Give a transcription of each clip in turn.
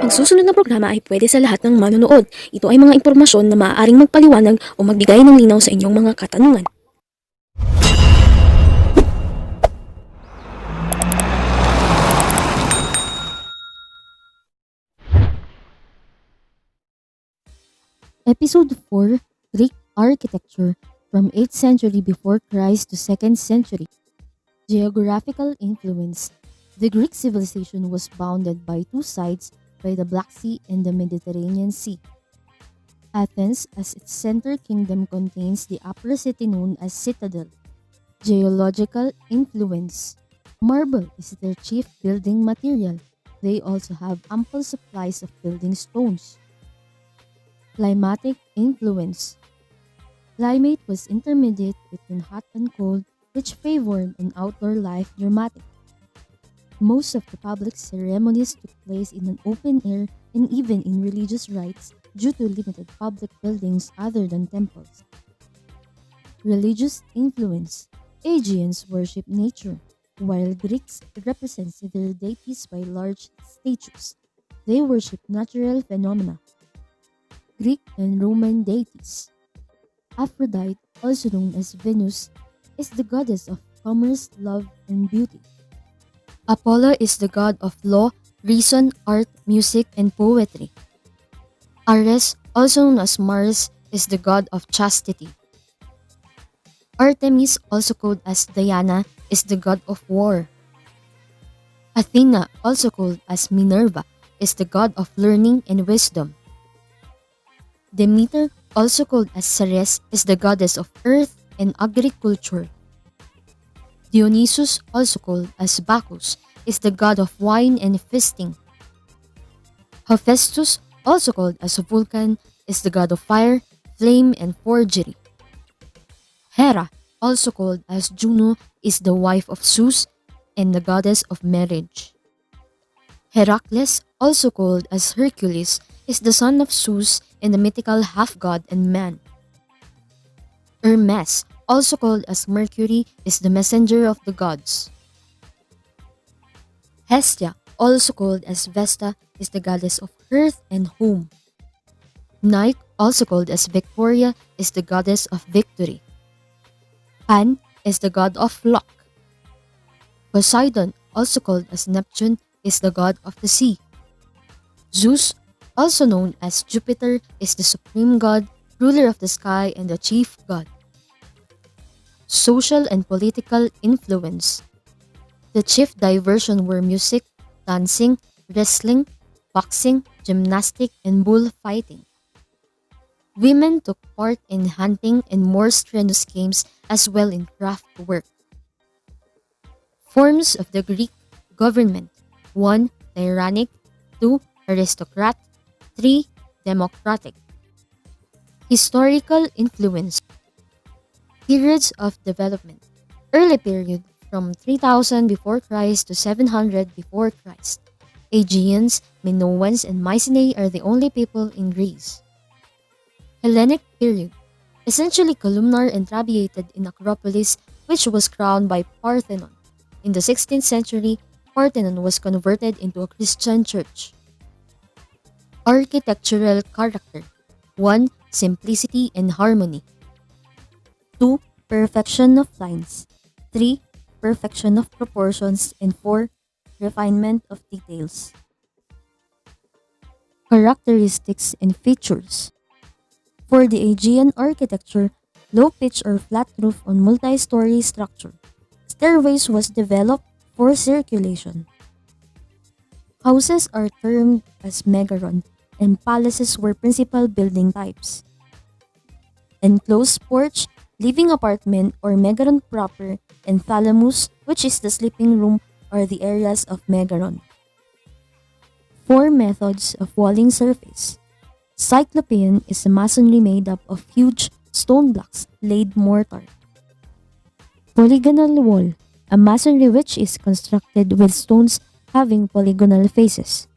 Ang susunod na programa ay pwede sa lahat ng manonood. Ito ay mga impormasyon na maaaring magpaliwanag o magbigay ng linaw sa inyong mga katanungan. Episode 4, Greek Architecture from 8th century before Christ to 2nd century. Geographical influence. The Greek civilization was bounded by two sides by the Black Sea and the Mediterranean Sea. Athens, as its center kingdom, contains the upper city known as Citadel. Geological influence. Marble is their chief building material. They also have ample supplies of building stones. Climatic influence. Climate was intermediate between hot and cold, which favored an outdoor life dramatic. Most of the public ceremonies took place in an open air and even in religious rites due to limited public buildings other than temples. Religious influence. Aegeans worship nature, while Greeks represent their deities by large statues. They worship natural phenomena. Greek and Roman deities. Aphrodite, also known as Venus, is the goddess of commerce, love, and beauty. Apollo is the god of law, reason, art, music, and poetry. Ares, also known as Mars, is the god of chastity. Artemis, also called as Diana, is the god of war. Athena, also called as Minerva, is the god of learning and wisdom. Demeter, also called as Ceres, is the goddess of earth and agriculture. Dionysus, also called as Bacchus, is the god of wine and feasting. Hephaestus, also called as Vulcan, is the god of fire, flame, and forgery. Hera, also called as Juno, is the wife of Zeus and the goddess of marriage. Heracles, also called as Hercules, is the son of Zeus and the mythical half-god and man. Hermes, also called as Mercury, is the messenger of the gods. Hestia, also called as Vesta, is the goddess of earth and home. Nike, also called as Victoria, is the goddess of victory. Pan is the god of luck. Poseidon, also called as Neptune, is the god of the sea. Zeus, also known as Jupiter, is the supreme god, ruler of the sky, and the chief god. Social and political influence. The chief diversion were music, dancing, wrestling, boxing, gymnastics, and bullfighting. Women took part in hunting and more strenuous games as well in craft work. Forms of the Greek government. 1. Tyrannic. 2. Aristocrat. 3. Democratic. Historical influence. Periods of development. Early period from 3000 before Christ to 700 before Christ. Aegeans, Minoans, and Mycenae are the only people in Greece. Hellenic period. Essentially columnar and trabeated in Acropolis, which was crowned by Parthenon. In the 16th century, Parthenon was converted into a Christian church. Architectural character. 1. Simplicity and harmony. 2. Perfection of lines. 3. Perfection of proportions. And 4. Refinement of details. Characteristics and features. For the Aegean architecture, low pitch or flat roof on multi-story structure. Stairways was developed for circulation. Houses are termed as megaron, and palaces were principal building types. Enclosed porch, living apartment or megaron proper, and thalamus, which is the sleeping room, are the areas of megaron. 4 methods of walling surface. Cyclopean is a masonry made up of huge stone blocks laid mortar. Polygonal wall, a masonry which is constructed with stones having polygonal faces.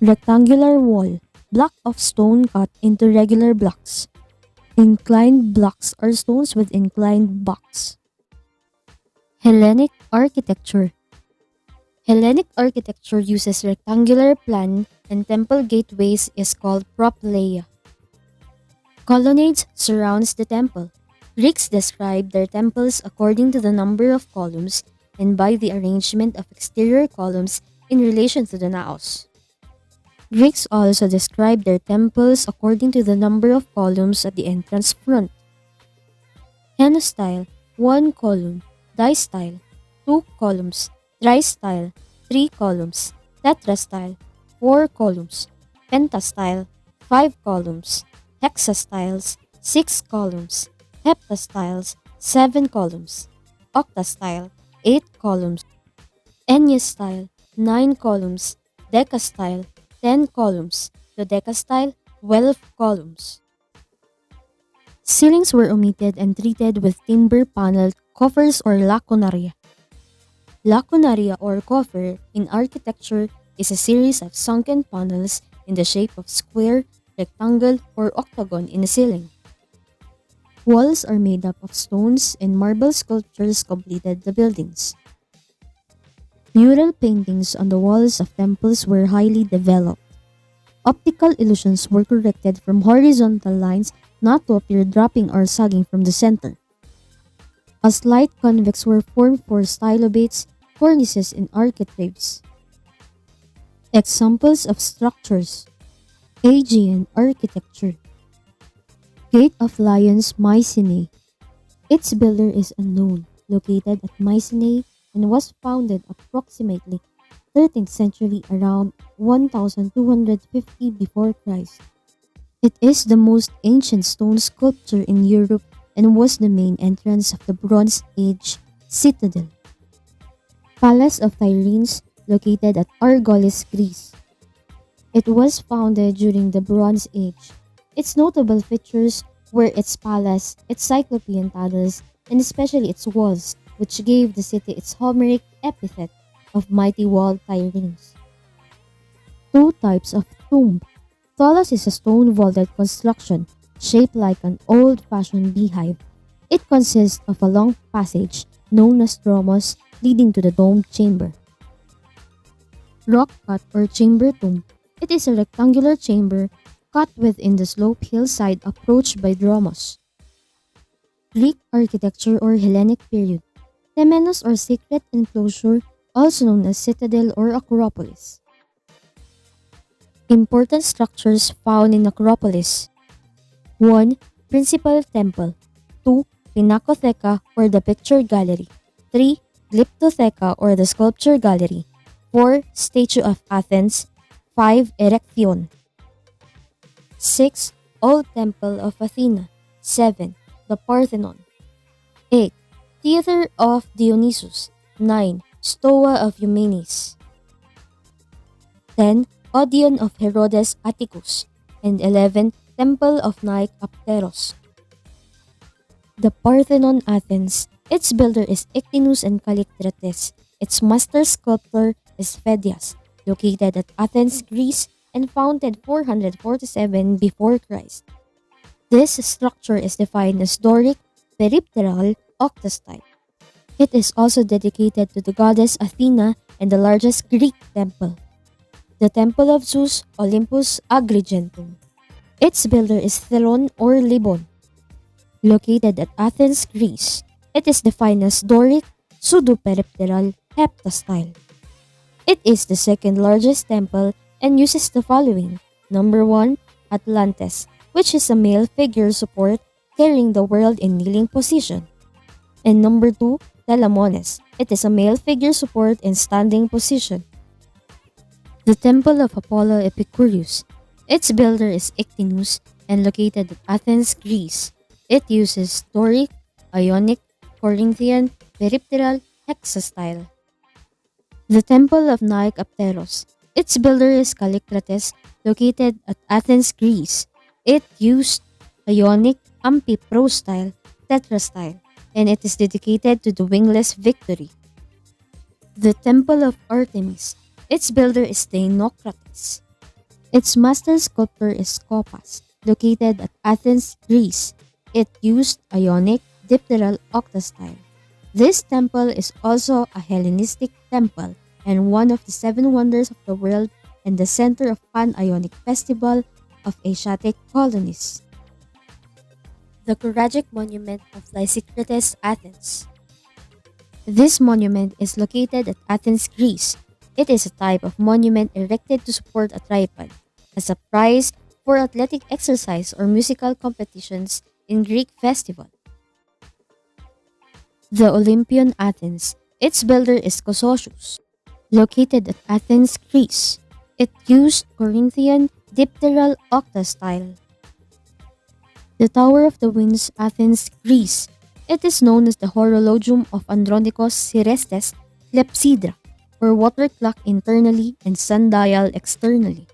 Rectangular wall, block of stone cut into regular blocks. Inclined blocks are stones with inclined backs. Hellenic architecture. Hellenic architecture uses rectangular plan and temple gateways is called propylaea. Colonnades surrounds the temple. Greeks describe their temples according to the number of columns and by the arrangement of exterior columns in relation to the naos. Greeks also describe their temples according to the number of columns at the entrance front. Henostyle, 1 column. Distyle, 2 columns. Tristyle, 3 columns. Tetrastyle, 4 columns. Pentastyle, 5 columns. Hexastyles, 6 columns. Heptastyles, 7 columns. Octastyle, 8 columns. Enniastyle, 9 columns. Decastyle, 10 columns. Dodecastyle, 12 columns. Ceilings were omitted and treated with timber paneled coffers or lacunaria. Lacunaria or coffer in architecture is a series of sunken panels in the shape of square, rectangle, or octagon in a ceiling. Walls are made up of stones and marble sculptures completed the buildings. Mural paintings on the walls of temples were highly developed. Optical illusions were corrected from horizontal lines not to appear dropping or sagging from the center. A slight convex were formed for stylobates, cornices, and architraves. Examples of structures: Aegean architecture. Gate of Lions, Mycenae. Its builder is unknown, located at Mycenae and was founded approximately 13th century around 1250 before Christ. It is the most ancient stone sculpture in Europe and was the main entrance of the Bronze Age citadel. Palace of Tyrrhenes, located at Argolis, Greece. It was founded during the Bronze Age. Its notable features were its palace, its cyclopean tunnels, and especially its walls, which gave the city its Homeric epithet of mighty walled Tyrrhenes. Two types of tomb. Tholos is a stone vaulted construction shaped like an old-fashioned beehive. It consists of a long passage known as dromos leading to the domed chamber. Rock cut or chamber tomb. It is a rectangular chamber cut within the slope hillside approached by dromos. Greek architecture or Hellenic period. Temenos or sacred enclosure, also known as citadel or acropolis. Important structures found in Acropolis. 1. Principal temple. 2. Pinacotheca or the picture gallery. 3. Glyptotheca or the sculpture gallery. 4. Statue of Athens. 5. Erection. 6. Old Temple of Athena. 7. The Parthenon. 8. Theater of Dionysus. 9. Stoa of Eumenes. 10. Odeon of Herodes Atticus. And 11. Temple of Nike Apteros. The Parthenon, Athens. Its builder is Ictinus and Callikrates. Its master sculptor is Pheidias, located at Athens, Greece, and founded 447 before Christ. This structure is defined as Doric, peripteral, octastyle. It is also dedicated to the goddess Athena and the largest Greek temple, the Temple of Zeus, Olympus Agrigentum. Its builder is Theron or Libon, located at Athens, Greece. It is defined as Doric, pseudo-peripteral, heptastyle. It is the second largest temple and uses the following. Number 1, Atlantis, which is a male figure support carrying the world in kneeling position. And number 2, Telemones. It is a male figure support in standing position. The Temple of Apollo Epicurus. Its builder is Ictinus and located at Athens, Greece. It uses Doric, Ionic, Corinthian, peripteral, hexastyle. The Temple of Nike Apteros. Its builder is Callikrates, located at Athens, Greece. It used Ionic, amphiprostyle, tetrastyle, and it is dedicated to the wingless Victory. The Temple of Artemis. Its builder is Dinocrates. Its master sculptor is Scopas, located at Athens, Greece. It used Ionic, dipteral octastyle. This temple is also a Hellenistic temple and one of the seven wonders of the world and the center of Pan-Ionic festival of Asiatic colonies. The Coragic Monument of Lysistratus, Athens. This monument is located at Athens, Greece. It is a type of monument erected to support a tripod as a prize for athletic exercise or musical competitions in Greek festival. The Olympian Athens. Its builder is Cososius, located at Athens, Greece. It used Corinthian dipteral octa style. The Tower of the Winds, Athens, Greece. It is known as the Horologium of Andronikos Sirestes Clepsydra, or water clock internally and sundial externally.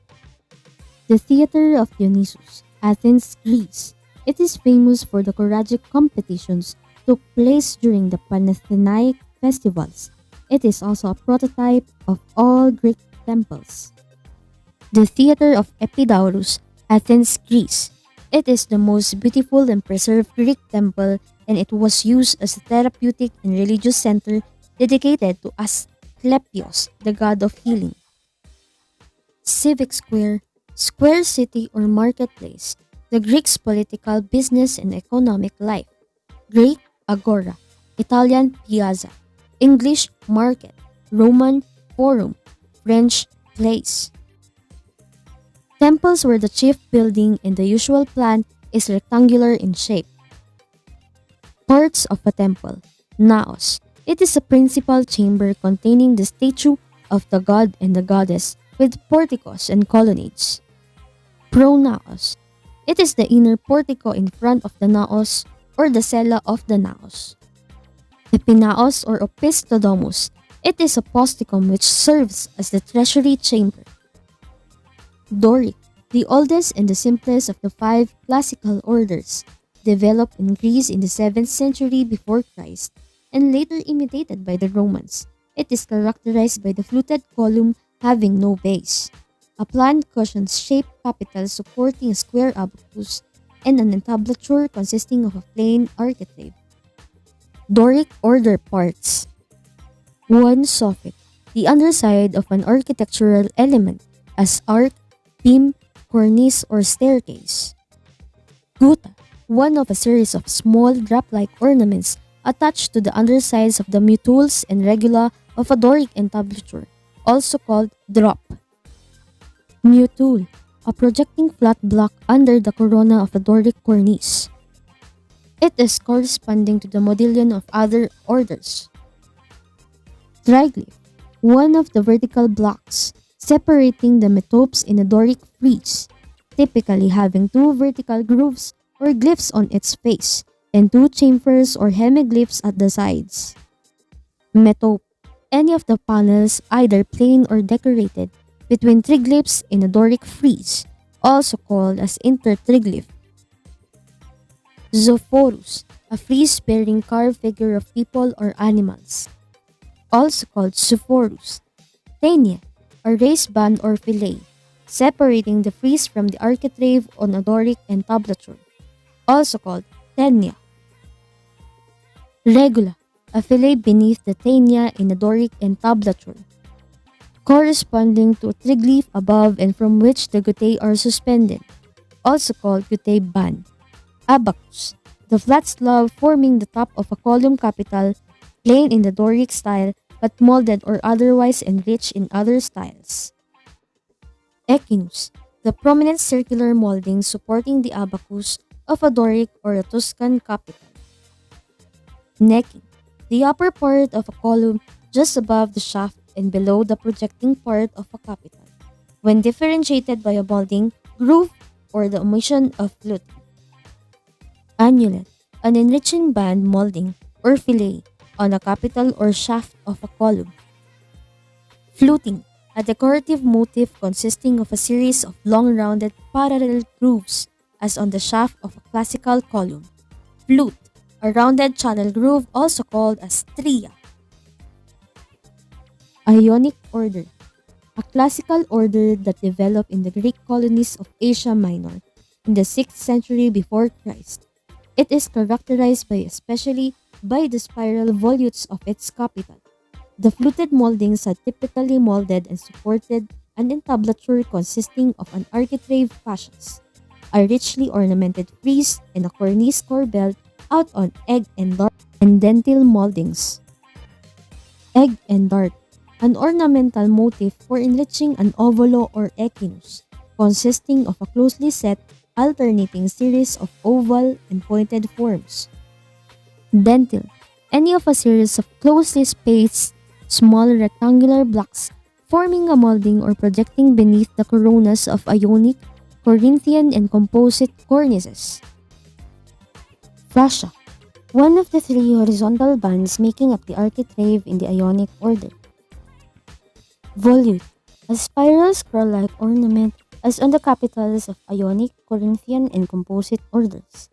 The Theater of Dionysus, Athens, Greece. It is famous for the choragic competitions took place during the Panathenaic festivals. It is also a prototype of all Greek temples. The Theater of Epidaurus, Athens, Greece. It is the most beautiful and preserved Greek temple, and it was used as a therapeutic and religious center dedicated to Asclepios, the god of healing. Civic Square, Square City or Marketplace, the Greeks' political, business, and economic life. Greek, Agora, Italian, Piazza, English, Market, Roman, Forum, French, Place. Temples were the chief building and the usual plan is rectangular in shape. Parts of a temple. Naos. It is a principal chamber containing the statue of the god and the goddess with porticos and colonnades. Pronaos. It is the inner portico in front of the naos or the cella of the naos. Epinaos or Opistodomus. It is a posticum which serves as the treasury chamber. Doric, the oldest and the simplest of the five classical orders, developed in Greece in the 7th century before Christ and later imitated by the Romans. It is characterized by the fluted column having no base, a plant cushion-shaped capital supporting a square abacus, and an entablature consisting of a plain architrave. Doric order parts. 1. Soffit, the underside of an architectural element, as arc, beam, cornice, or staircase. Guta, one of a series of small drop-like ornaments attached to the undersides of the mutules and regula of a Doric entablature, also called drop. Mutule, a projecting flat block under the corona of a Doric cornice. It is corresponding to the modillion of other orders. Triglyph, one of the vertical blocks separating the metopes in a Doric frieze, typically having two vertical grooves or glyphs on its face and two chamfers or hemiglyphs at the sides. Metope, any of the panels either plain or decorated between triglyphs in a Doric frieze, also called as intertriglyph. Zophorus, a frieze bearing carved figure of people or animals, also called Zophorus. Tania, a raised band or fillet, separating the frieze from the architrave on a Doric entablature, also called tenia. Regula, a fillet beneath the tenia in a Doric entablature, corresponding to a triglyph above and from which the guttae are suspended, also called guttae band. Abacus, the flat slab forming the top of a column capital, plain in the Doric style but molded or otherwise enriched in other styles. Echinus, the prominent circular molding supporting the abacus of a Doric or a Tuscan capital. Necking, the upper part of a column just above the shaft and below the projecting part of a capital, when differentiated by a molding, groove, or the omission of fluting. Annulet, an enriching band molding or fillet on a capital or shaft of a column. Fluting, a decorative motif consisting of a series of long rounded parallel grooves as on the shaft of a classical column. Flute, a rounded channel groove also called as stria. Ionic order, a classical order that developed in the Greek colonies of Asia Minor in the 6th century before Christ. It is characterized by especially by the spiral volutes of its capital, The fluted moldings are typically molded and supported an entablature consisting of an architrave fascias, a richly ornamented frieze, and a cornice corbelled out on egg and dart and dentil moldings. Egg and dart, an ornamental motif for enriching an ovolo or echinus, consisting of a closely set, alternating series of oval and pointed forms. Dentil, any of a series of closely spaced, small rectangular blocks forming a molding or projecting beneath the coronas of Ionic, Corinthian, and composite cornices. Fascia, one of the three horizontal bands making up the architrave in the Ionic order. Volute, a spiral scroll-like ornament as on the capitals of Ionic, Corinthian, and composite orders.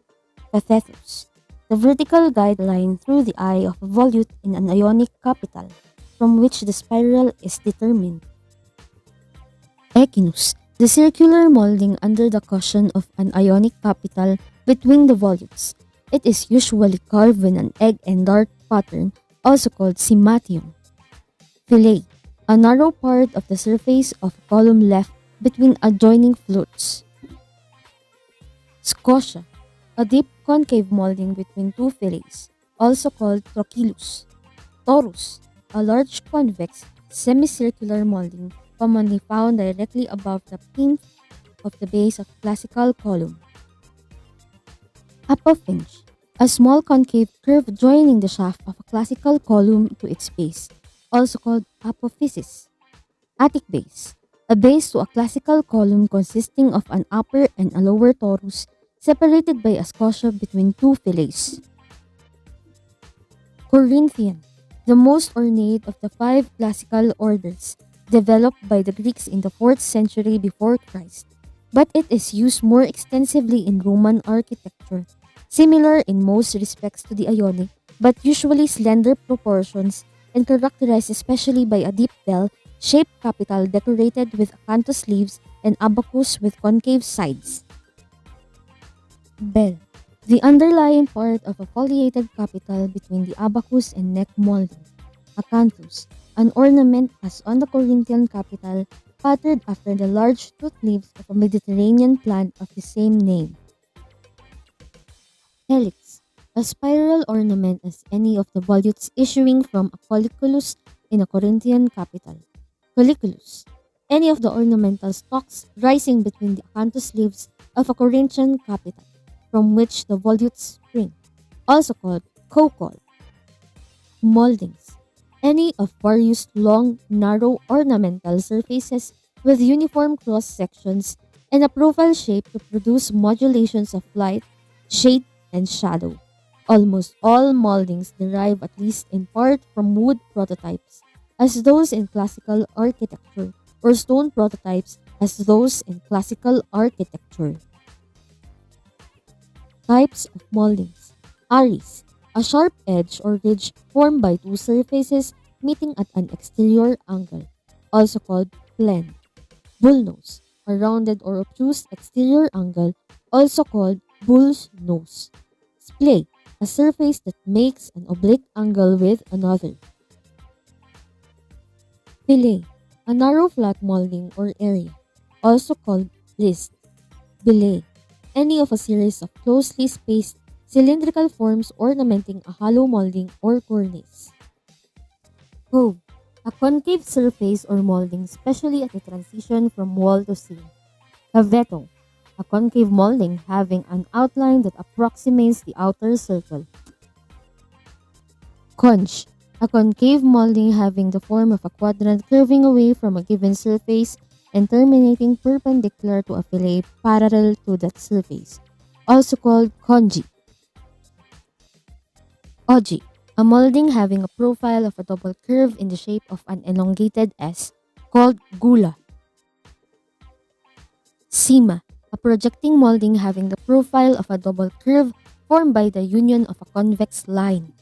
Cathethos, the vertical guideline through the eye of a volute in an Ionic capital, from which the spiral is determined. Echinus, the circular molding under the cushion of an Ionic capital between the volutes. It is usually carved in an egg and dart pattern, also called cymatium. Fillet, a narrow part of the surface of a column left between adjoining flutes. Scotia, a deep concave molding between two fillets, also called trochilus. Torus, a large convex semicircular molding commonly found directly above the plinth of the base of classical column. Apophinge, a small concave curve joining the shaft of a classical column to its base, also called apophysis. Attic base, a base to a classical column consisting of an upper and a lower torus separated by a scotia between two fillets. Corinthian, the most ornate of the five classical orders, developed by the Greeks in the 4th century before Christ, but it is used more extensively in Roman architecture, similar in most respects to the Ionic, but usually slender proportions and characterized especially by a deep bell-shaped capital decorated with acanthus leaves and abacus with concave sides. Bell, the underlying part of a foliated capital between the abacus and neck molding. Acanthus, an ornament as on the Corinthian capital, patterned after the large toothed leaves of a Mediterranean plant of the same name. Helix, a spiral ornament as any of the volutes issuing from a colliculus in a Corinthian capital. Colliculus, any of the ornamental stalks rising between the acanthus leaves of a Corinthian capital, from which the volutes spring, also called cocol. Moldings, any of various long, narrow ornamental surfaces with uniform cross sections and a profile shape to produce modulations of light, shade, and shadow. Almost all moldings derive at least in part from wood prototypes, as those in classical architecture, or stone prototypes as those in classical architecture. Types of moldings. Aries, a sharp edge or ridge formed by two surfaces meeting at an exterior angle, also called plane. Bullnose, a rounded or obtuse exterior angle, also called bull's nose. Splay, a surface that makes an oblique angle with another. Fillet, a narrow flat molding or area, also called list. Billet, any of a series of closely spaced cylindrical forms ornamenting a hollow molding or cornice. Cove, a concave surface or molding, especially at the transition from wall to ceiling. Cavetto, a concave molding having an outline that approximates the outer circle. Conch, a concave molding having the form of a quadrant curving away from a given surface and terminating perpendicular to a fillet parallel to that surface, also called conge. Oji, a molding having a profile of a double curve in the shape of an elongated S, called gula. Sima, a projecting molding having the profile of a double curve formed by the union of a convex line.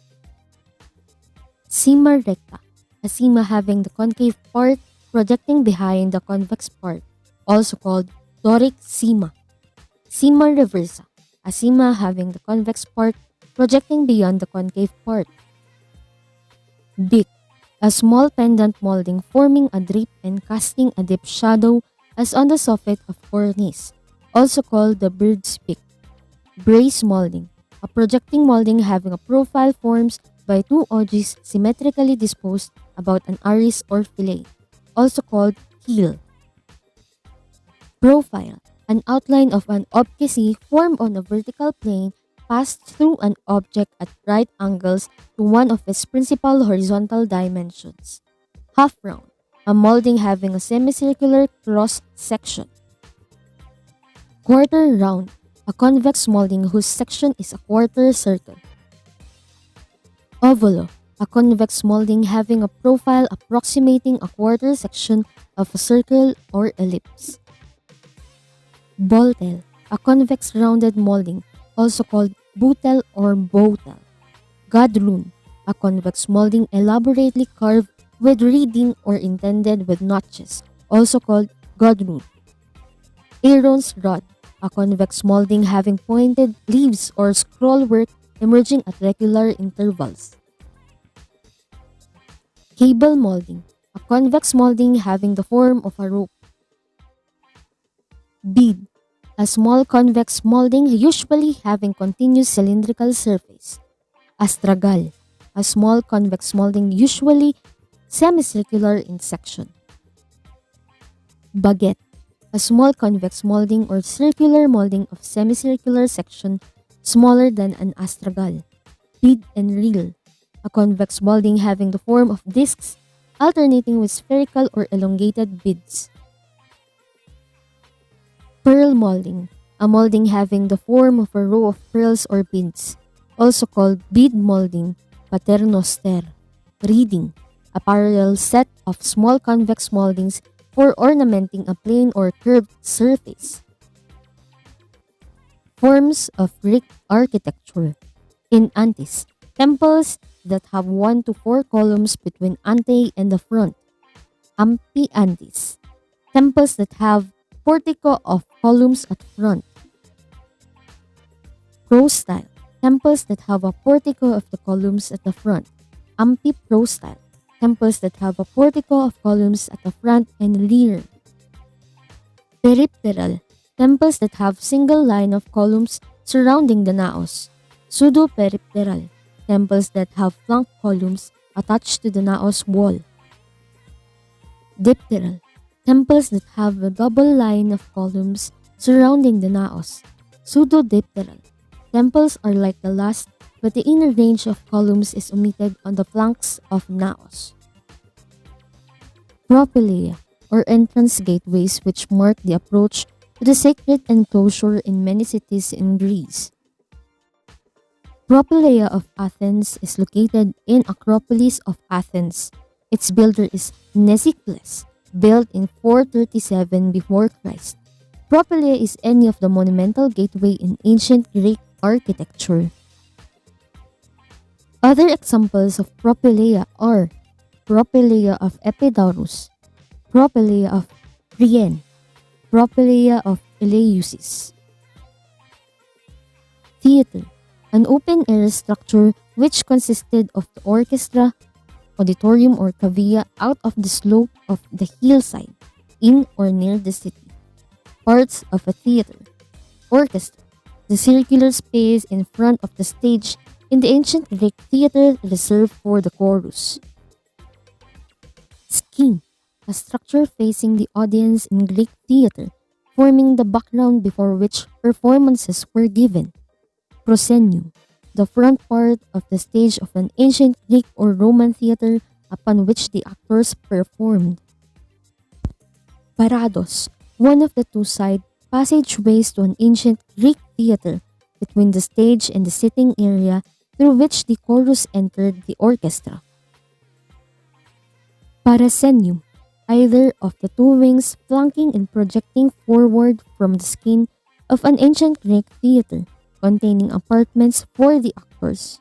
Sima recta, a sima having the concave part projecting behind the convex part, also called Doric sima. Sima reversa, a sima having the convex part projecting beyond the concave part. Beak, a small pendant molding forming a drape and casting a deep shadow as on the soffit of cornice, also called the bird's beak. Brace molding, a projecting molding having a profile formed by two ogies symmetrically disposed about an iris or fillet, also called keel. Profile, an outline of an obtuse formed on a vertical plane passed through an object at right angles to one of its principal horizontal dimensions. Half round, a molding having a semicircular cross section. Quarter round, a convex molding whose section is a quarter circle. Ovalo, a convex molding having a profile approximating a quarter section of a circle or ellipse. Boltel, a convex rounded molding, also called butel or botel. Gadrun, a convex molding elaborately carved with reeding or intended with notches, also called gadrun. Aaron's rod, a convex molding having pointed leaves or scrollwork emerging at regular intervals. Cable molding, a convex molding having the form of a rope. Bead, a small convex molding usually having continuous cylindrical surface. Astragal, a small convex molding usually semicircular in section. Baguette, a small convex molding or circular molding of semicircular section smaller than an astragal. Bead and reel, a convex molding having the form of discs alternating with spherical or elongated beads. Pearl molding, a molding having the form of a row of pearls or beads, also called bead molding, paternoster. Reeding, a parallel set of small convex moldings for ornamenting a plane or curved surface. Forms of Greek architecture. In antis, temples that have 1 to 4 columns between ante and the front. Ampiantis, temples that have portico of columns at front. Prostyle, temples that have a portico of the columns at the front. Ampiprostyle, temples that have a portico of columns at the front and rear. Peripteral, temples that have single line of columns surrounding the naos. Pseudo-peripteral, temples that have flank columns attached to the naos wall. Dipteral, temples that have a double line of columns surrounding the naos. Pseudo-dipteral, temples are like the last, but the inner range of columns is omitted on the flanks of naos. Propylaea, or entrance gateways which mark the approach to the sacred enclosure in many cities in Greece. Propylaea of Athens is located in Acropolis of Athens. Its builder is Mnesicles, built in 437 before Christ. Propylaea is any of the monumental gateway in ancient Greek architecture. Other examples of propylaea are Propylaea of Epidaurus, Propylaea of Priene, Propylaea of Eleusis. Theater, an open-air structure which consisted of the orchestra, auditorium or cavea out of the slope of the hillside, in or near the city. Parts of a theater. Orchestra, the circular space in front of the stage in the ancient Greek theater reserved for the chorus. Scene, a structure facing the audience in Greek theater, forming the background before which performances were given. Proscenium, the front part of the stage of an ancient Greek or Roman theater upon which the actors performed. Parados, one of the two side passageways to an ancient Greek theater between the stage and the sitting area through which the chorus entered the orchestra. Parascenium, either of the two wings flanking and projecting forward from the skin of an ancient Greek theater, containing apartments for the actors.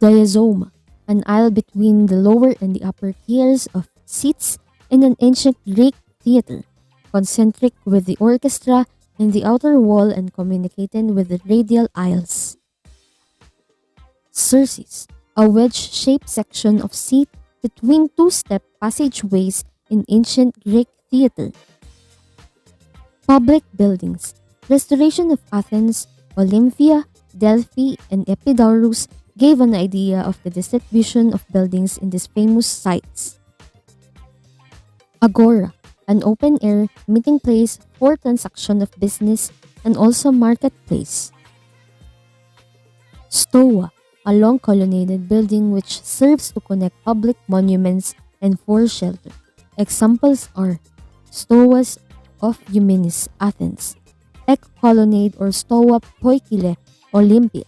Diazoma, an aisle between the lower and the upper tiers of seats in an ancient Greek theater, concentric with the orchestra and the outer wall and communicating with the radial aisles. Circes, a wedge-shaped section of seat between two-step passageways in ancient Greek theater. Public buildings. Restoration of Athens, Olympia, Delphi, and Epidaurus gave an idea of the distribution of buildings in these famous sites. Agora, an open-air meeting place for transaction of business and also marketplace. Stoa, a long colonnaded building which serves to connect public monuments and for shelter. Examples are Stoas of Eumenes, Athens, Ek Colonnade or Stoa Poikile, Olympia,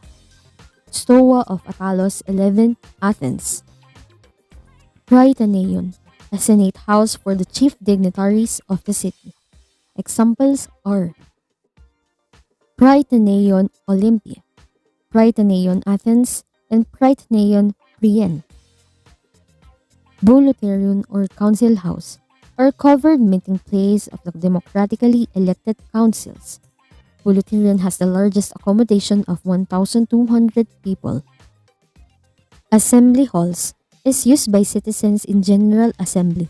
Stoa of Atalos 11, Athens. Prytaneon, a senate house for the chief dignitaries of the city. Examples are Prytaneon, Olympia, Prytaneon, Athens, and Prytaneon, Priene. Bouleuterion or council house, or covered meeting place of the democratically elected councils. Bouleuterion has the largest accommodation of 1,200 people. Assembly halls is used by citizens in general assembly.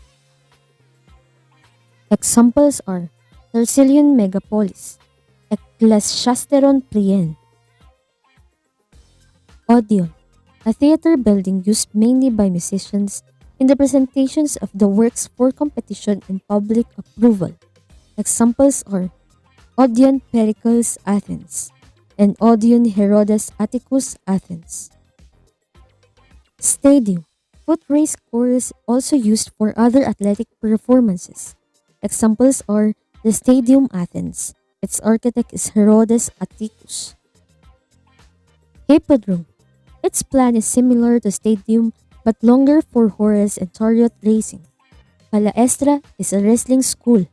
Examples are Thessalian Megapolis, Ecclesiasteron Priene. Odeon, a theater building used mainly by musicians in the presentations of the works for competition and public approval. Examples are Odeon Pericles, Athens, and Odeon Herodes Atticus, Athens. Stadium, foot race course also used for other athletic performances. Examples are the Stadium Athens. Its architect is Herodes Atticus. Hippodrome. Its plan is similar to stadium but longer for horse and chariot racing. Palaestra is a wrestling school.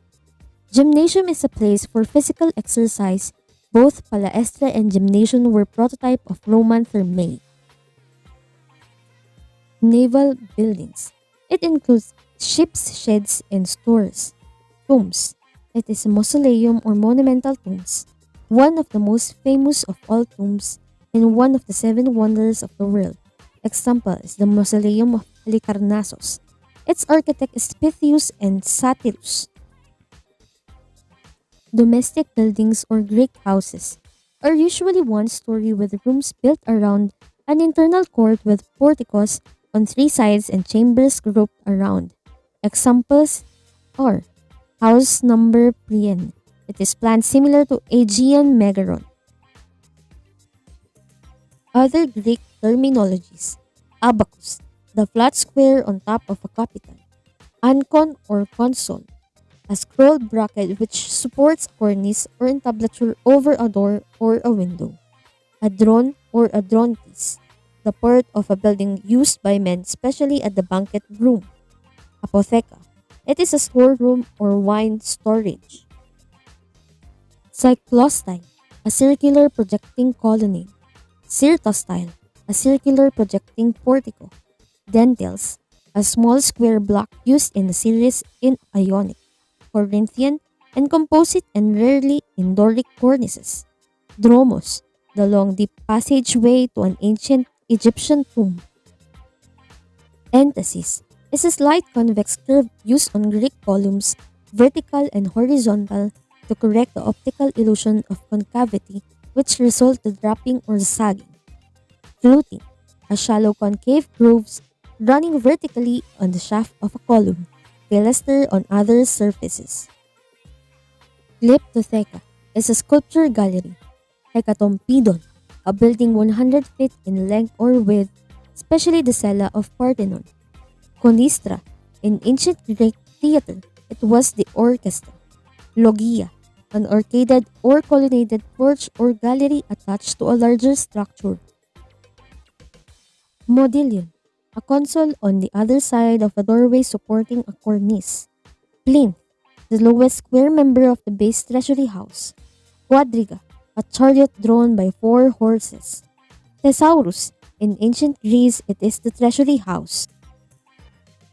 Gymnasium is a place for physical exercise. Both palaestra and gymnasium were prototype of Roman thermae. Naval buildings. It includes ships, sheds, and stores. Tombs. It is a mausoleum or monumental tombs, one of the most famous of all tombs and one of the 7 wonders of the world. Example is the Mausoleum of Halicarnassus. Its architect is Pythius and Satyrus. Domestic buildings or Greek houses are usually one story with rooms built around an internal court with porticos on 3 sides and chambers grouped around. Examples are House number Priene. It is planned similar to Aegean Megaron. Other Greek terminologies. Abacus, the flat square on top of a capital. Ancon or console, a scroll bracket which supports a cornice or entablature over a door or a window. Adron or adrontis, the part of a building used by men especially at the banquet room. Apotheca, it is a storeroom or wine storage. Cyclostyle, a circular projecting colonnade. Cyrtostyle, a circular projecting portico. Dentils, a small square block used in a series in Ionic, Corinthian, and composite and rarely in Doric cornices. Dromos, the long deep passageway to an ancient Egyptian tomb. Entasis is a slight convex curve used on Greek columns, vertical and horizontal, to correct the optical illusion of concavity which result to dropping or sagging. Fluting, a shallow concave grooves running vertically on the shaft of a column, pilaster on other surfaces. Glyptotheca is a sculpture gallery. Hecatompedon, a building 100 feet in length or width, especially the cella of Parthenon. Conistra, in ancient Greek theater, it was the orchestra. Logia, an arcaded or colonnaded porch or gallery attached to a larger structure. Modillion, a console on the other side of a doorway supporting a cornice. Plinth, the lowest square member of the base treasury house. Quadriga, a chariot drawn by 4 horses. Thesaurus, in ancient Greece it is the treasury house.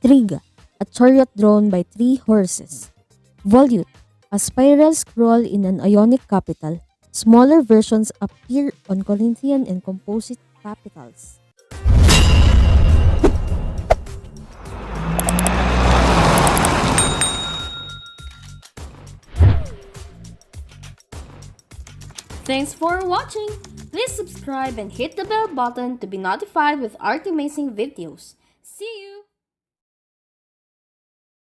Triga, a chariot drawn by 3 horses. Volute, a spiral scroll in an Ionic capital. Smaller versions appear on Corinthian and composite capitals. Thanks for watching! Please subscribe and hit the bell button to be notified with our amazing videos. See you!